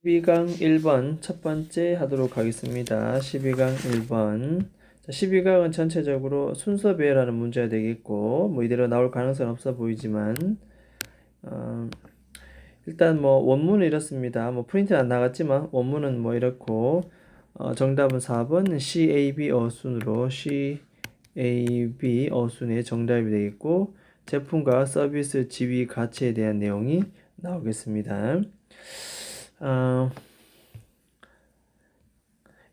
12강 1번 첫 번째 하도록 하겠습니다. 12강 1번. 자, 12강은 전체적으로 순서 배열하는 문제가 되겠고, 뭐 이대로 나올 가능성은 없어 보이지만, 일단 뭐 원문은 이렇습니다. 뭐 프린트는 안 나갔지만 원문은 뭐 이렇고, 정답은 4번 CAB 어순으로 CAB 어순의 정답이 되겠고, 제품과 서비스 지위 가치에 대한 내용이 나오겠습니다.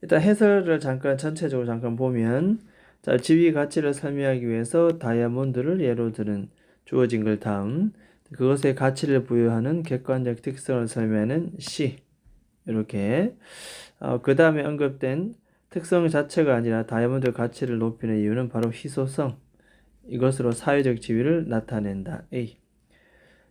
일단 해설을 전체적으로 잠깐 보면, 자, 지위 가치를 설명하기 위해서 다이아몬드를 예로 들은 주어진 걸 다음, 그것의 가치를 부여하는 객관적 특성을 설명하는 C, 이렇게. 그 다음에 언급된 특성 자체가 아니라 다이아몬드 가치를 높이는 이유는 바로 희소성, 이것으로 사회적 지위를 나타낸다. A.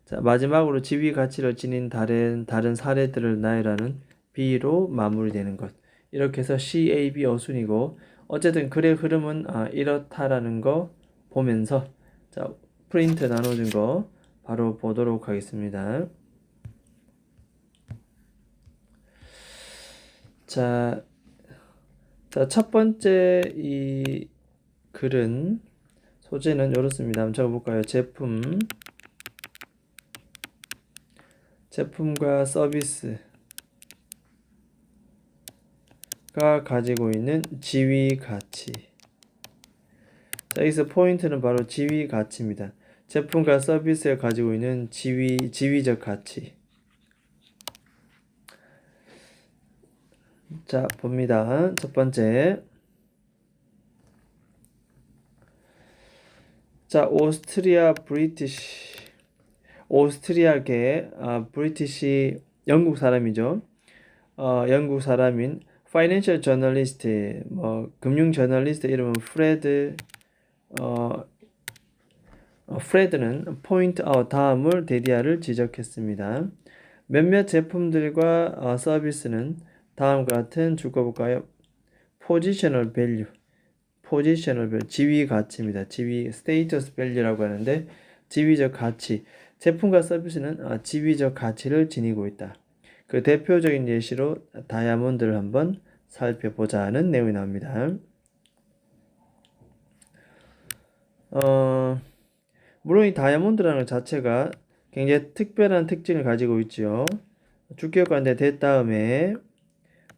자, 마지막으로 지위 가치를 지닌 다른 사례들을 나열하는 B로 마무리되는 것. 이렇게 해서 CAB 어순이고, 어쨌든 글의 흐름은 이렇다라는 거 보면서, 자, 프린트 나눠준 거 바로 보도록 하겠습니다. 자, 첫 번째 이 글은 소재는 이렇습니다. 한번 적어볼까요? 제품과 서비스가 가지고 있는 지위 가치. 자, 여기서 포인트는 바로 지위 가치입니다. 제품과 서비스가 가지고 있는 지위적 가치. 자, 봅니다. 첫 번째. 자, 오스트리아계, 브리티시, 영국 사람이죠. 영국 사람인 파이낸셜 저널리스트, 금융 저널리스트 이름은 프레드는 포인트 아웃 다음을 대디아를 지적했습니다. 몇몇 제품들과 서비스는 다음과 같은 볼까요? 포지셔널 밸류, 지위 가치입니다. 지위 스테이터스 밸류라고 하는데, 지위적 가치, 제품과 서비스는 지위적 가치를 지니고 있다. 그 대표적인 예시로 다이아몬드를 한번 살펴보자는 내용이 나옵니다. 물론 이 다이아몬드라는 것 자체가 굉장히 특별한 특징을 가지고 있죠. 주격관계 대 다음에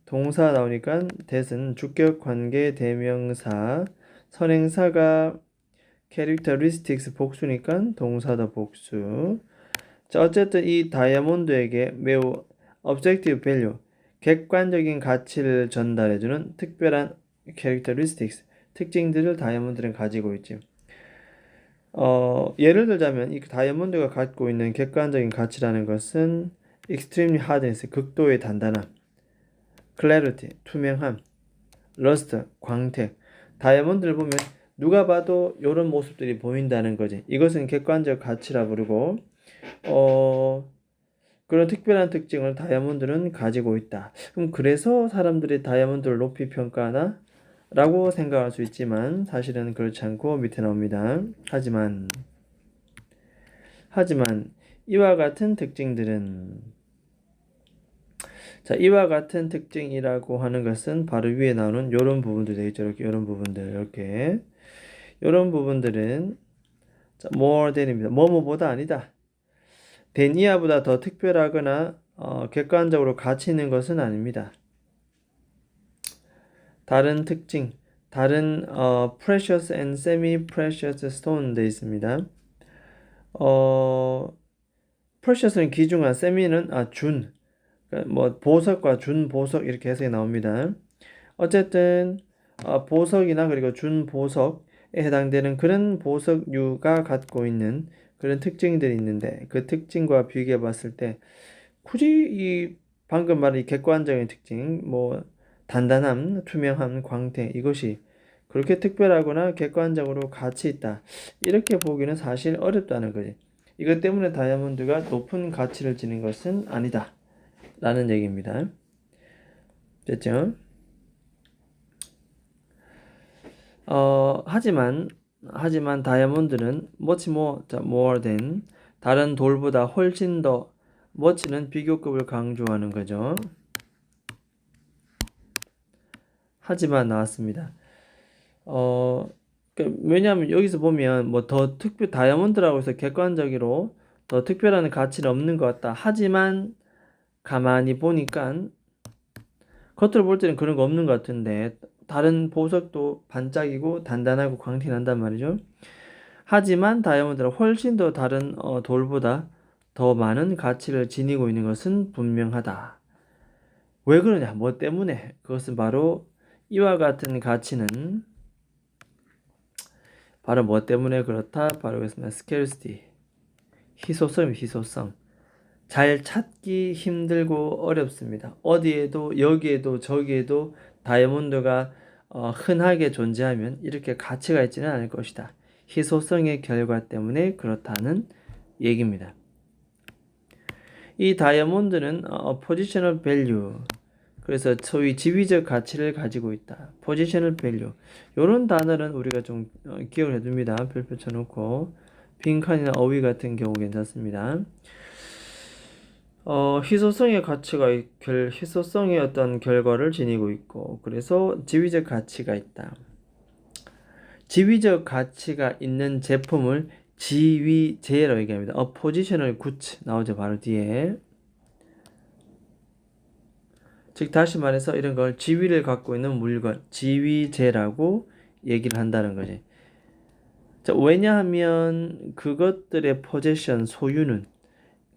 동사 나오니까 that은 주격관계 대명사, 선행사가 characteristics 복수니까 동사다 복수. 자, 어쨌든 이 다이아몬드에게 매우 objective value, 객관적인 가치를 전달해주는 특별한 characteristics, 특징들을 다이아몬드는 가지고 있지. 예를 들자면 이 다이아몬드가 갖고 있는 객관적인 가치라는 것은 extremely hardness, 극도의 단단함, clarity, 투명함, luster, 광택. 다이아몬드를 보면 누가 봐도 이런 모습들이 보인다는 거지. 이것은 객관적 가치라 부르고, 그런 특별한 특징을 다이아몬드는 가지고 있다. 그럼 그래서 사람들이 다이아몬드를 높이 평가하나? 라고 생각할 수 있지만 사실은 그렇지 않고 밑에 나옵니다. 하지만 이와 같은 특징들은, 자, 이와 같은 특징이라고 하는 것은 바로 위에 나오는 이런 부분들 되겠죠. 이렇게 이런 부분들, 이렇게 이런 부분들은, 자, more than입니다. 뭐뭐보다 아니다. than 이하보다 더 특별하거나 객관적으로 가치 있는 것은 아닙니다. 다른 특징, 다른 precious and semi-precious stone 돼 있습니다. precious는 귀중한, semi는 준, 그러니까 뭐 보석과 준보석 이렇게 해석이 나옵니다. 어쨌든 보석이나 그리고 준보석에 해당되는 그런 보석류가 갖고 있는 그런 특징들이 있는데, 그 특징과 비교해 봤을 때 굳이 이 방금 말한 이 객관적인 특징, 뭐 단단함, 투명함, 광택, 이것이 그렇게 특별하거나 객관적으로 가치 있다, 이렇게 보기는 사실 어렵다는 거지. 이것 때문에 다이아몬드가 높은 가치를 지닌 것은 아니다 라는 얘기입니다. 됐죠? 하지만 다이아몬드는 more than, 다른 돌보다 훨씬 더 much는 비교급을 강조하는 거죠. 하지만 나왔습니다. 왜냐하면 여기서 보면 뭐 더 다이아몬드라고 해서 객관적으로 더 특별한 가치는 없는 것 같다. 하지만 가만히 보니까 겉으로 볼 때는 그런 거 없는 것 같은데 다른 보석도 반짝이고 단단하고 광택이 난단 말이죠. 하지만 다이아몬드는 훨씬 더 다른 돌보다 더 많은 가치를 지니고 있는 것은 분명하다. 왜 그러냐? 뭐 때문에? 그것은 바로 이와 같은 가치는 바로 뭐 때문에 그렇다? 바로 그렇습니다. scarcity. 희소성. 잘 찾기 힘들고 어렵습니다. 어디에도 여기에도 저기에도 다이아몬드가 흔하게 존재하면 이렇게 가치가 있지는 않을 것이다. 희소성의 결과 때문에 그렇다는 얘기입니다. 이 다이아몬드는 포지셔널 밸류, 그래서 소위 지위적 가치를 가지고 있다. 포지셔널 밸류. 이런 단어는 우리가 좀 기억을 해둡니다. 별표 쳐놓고 빈칸이나 어휘 같은 경우 괜찮습니다. 희소성의 가치가 희소성의 어떤 결과를 지니고 있고, 그래서 지위적 가치가 있다. 지위적 가치가 있는 제품을 지위제라고 얘기합니다. positional goods 나오죠, 바로 뒤에. 즉 다시 말해서 이런 걸 지위를 갖고 있는 물건, 지위제라고 얘기를 한다는 거지. 자, 왜냐하면 그것들의 possession, 소유는,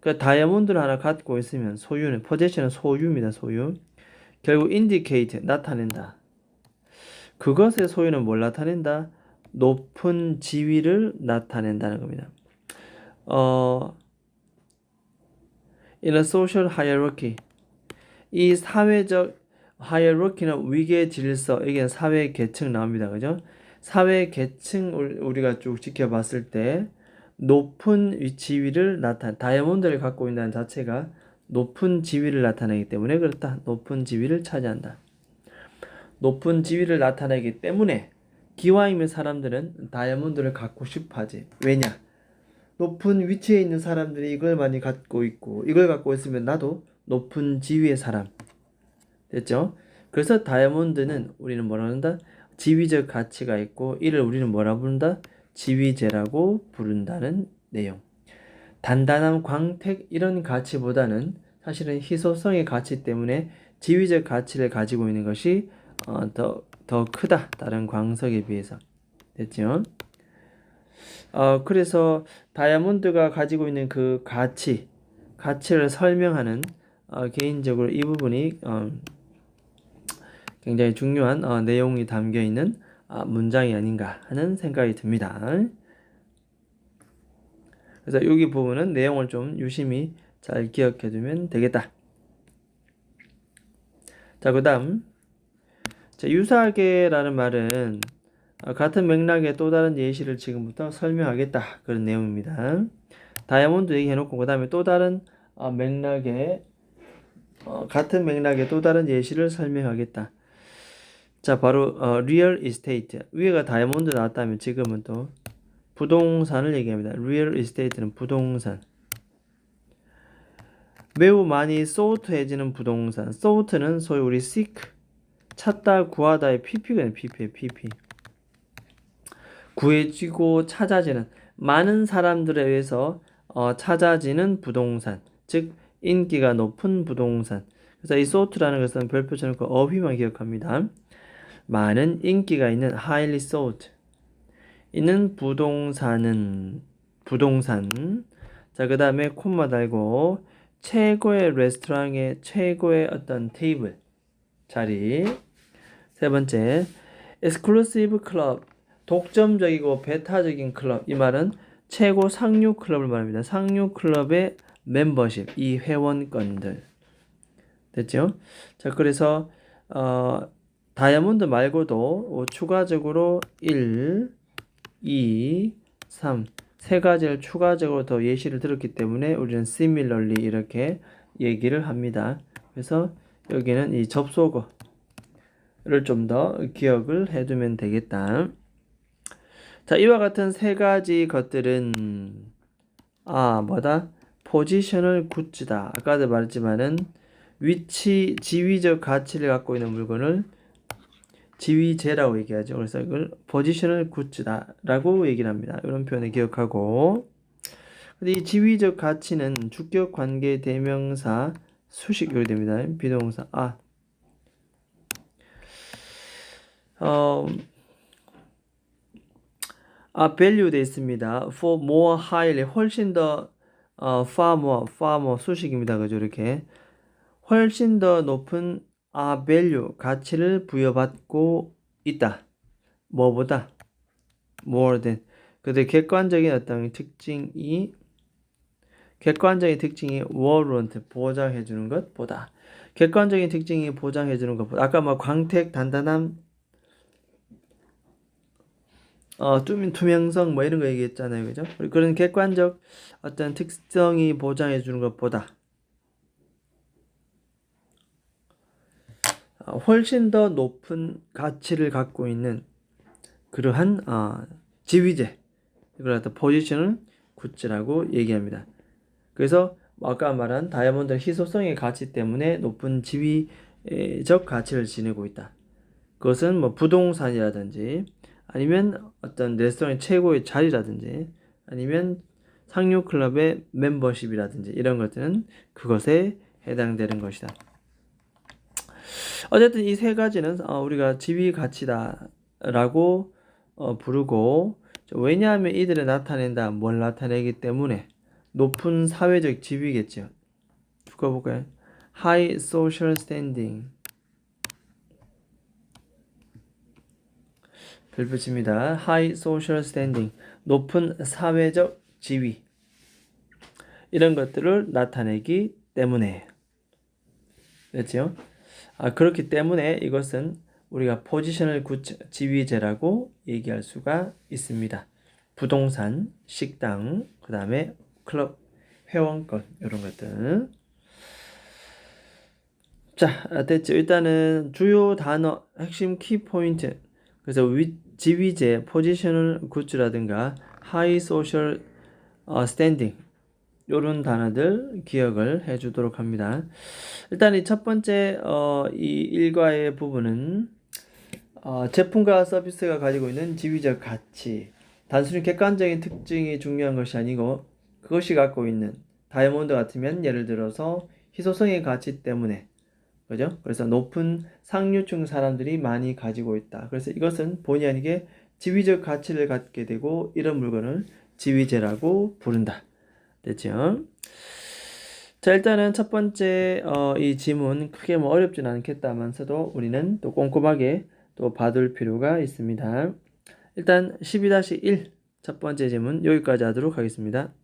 그러니까 다이아몬드를 하나 갖고 있으면 소유는, possession은 소유입니다. 소유. 결국 indicate, 나타낸다. 그것의 소유는 뭘 나타낸다? 높은 지위를 나타낸다는 겁니다. In a social hierarchy, 이 사회적 하이어르키는 위계 질서, 이게 사회 계층 나옵니다. 그죠? 사회 계층을 우리가 쭉 지켜봤을 때 높은 지위를 다이아몬드를 갖고 있다는 자체가 높은 지위를 나타내기 때문에 그렇다. 높은 지위를 차지한다. 높은 지위를 나타내기 때문에 기왕이면 사람들은 다이아몬드를 갖고 싶어 하지. 왜냐? 높은 위치에 있는 사람들이 이걸 많이 갖고 있고, 이걸 갖고 있으면 나도 높은 지위의 사람 됐죠? 그래서 다이아몬드는 우리는 뭐라 한다? 지위적 가치가 있고, 이를 우리는 뭐라 부른다? 지위제라고 부른다는 내용. 단단한 광택 이런 가치보다는 사실은 희소성의 가치 때문에 지위적 가치를 가지고 있는 것이 더 크다. 다른 광석에 비해서. 됐죠? 그래서 다이아몬드가 가지고 있는 그 가치를 설명하는 개인적으로 이 부분이 굉장히 중요한 내용이 담겨 있는 문장이 아닌가 하는 생각이 듭니다. 그래서 여기 부분은 내용을 좀 유심히 잘 기억해 두면 되겠다. 자, 그 다음 유사하게라는 말은 같은 맥락의 또 다른 예시를 지금부터 설명하겠다 그런 내용입니다. 다이아몬드 얘기해놓고 그 다음에 또 다른 맥락의 같은 맥락의 또 다른 예시를 설명하겠다. 자, 바로 real estate. 위에가 다이아몬드 나왔다면 지금은 또 부동산을 얘기합니다. real estate는 부동산. 매우 많이 sought해지는 부동산. sought는 소위 우리 seek, 찾다, 구하다의 pp거든요. pp. 구해지고 찾아지는, 많은 사람들에 의해서 찾아지는 부동산. 즉 인기가 높은 부동산. 그래서 이 sought라는 것은 별표 쳐놓고 어휘만 기억합니다. 많은 인기가 있는 highly sought 있는 부동산. 자, 그 다음에 콤마 달고 최고의 레스토랑의 최고의 어떤 테이블 자리. 세 번째, exclusive club 독점적이고 배타적인 클럽. 이 말은 최고 상류 클럽을 말합니다. 상류 클럽의 멤버십, 이 회원권들. 됐죠? 자, 그래서 다이아몬드 말고도 추가적으로 1, 2, 3 세 가지를 추가적으로 더 예시를 들었기 때문에 우리는 similarly 이렇게 얘기를 합니다. 그래서 여기는 이 접속어를 좀 더 기억을 해두면 되겠다. 자, 이와 같은 세 가지 것들은 뭐다? 포지셔널 굿즈다. 아까도 말했지만은 위치, 지위적 가치를 갖고 있는 물건을 지위재라고 얘기하죠. 그래서 이걸 포지셔널 굿즈다라고 얘기를 합니다. 이런 표현을 기억하고, 근데 이 지위적 가치는 주격 관계 대명사 수식으로 됩니다. 비동사 value 돼 있습니다. for more highly 훨씬 더 far more 수식입니다. 그죠? 이렇게 훨씬 더 높은 value 가치를 부여받고 있다. 뭐보다 more than. 근데 객관적인 특징이 warrant 보장해 주는 것보다, 객관적인 특징이 보장해 주는 것보다, 아까 뭐 광택, 단단함, 투명성 뭐 이런 거 얘기했잖아요. 그죠? 그런 객관적 어떤 특성이 보장해 주는 것보다 훨씬 더 높은 가치를 갖고 있는 그러한 지위제, 이걸 갖다 포지션을 굿즈라고 얘기합니다. 그래서 아까 말한 다이아몬드는 희소성의 가치 때문에 높은 지위적 가치를 지니고 있다. 그것은 뭐 부동산이라든지, 아니면 어떤 레스토랑의 최고의 자리라든지, 아니면 상류 클럽의 멤버십이라든지, 이런 것들은 그것에 해당되는 것이다. 어쨌든 이 세 가지는 우리가 지위 가치다라고 부르고, 왜냐하면 이들을 나타낸다, 뭘 나타내기 때문에 높은 사회적 지위겠죠. 볼까요? High social standing. 별표칩니다. High social standing. 높은 사회적 지위. 이런 것들을 나타내기 때문에. 그렇죠? 그렇기 때문에 이것은 우리가 포지셔널 굿즈, 지위제라고 얘기할 수가 있습니다. 부동산, 식당, 그 다음에 클럽 회원권, 이런 것들. 자, 됐죠. 일단은 주요 단어, 핵심 키포인트. 그래서 지위제, 포지셔널 굿즈라든가 하이 소셜 스탠딩, 요런 단어들 기억을 해주도록 합니다. 일단 이 첫 번째 이 일과의 부분은 제품과 서비스가 가지고 있는 지위적 가치, 단순히 객관적인 특징이 중요한 것이 아니고 그것이 갖고 있는, 다이아몬드 같으면 예를 들어서 희소성의 가치 때문에, 그죠? 그래서 높은 상류층 사람들이 많이 가지고 있다. 그래서 이것은 본의 아니게 지위적 가치를 갖게 되고, 이런 물건을 지위제라고 부른다. 됐죠? 자, 일단은 첫 번째 이 지문 크게 뭐 어렵진 않겠다면서도 우리는 또 꼼꼼하게 또 봐둘 필요가 있습니다. 일단 12-1 첫 번째 지문 여기까지 하도록 하겠습니다.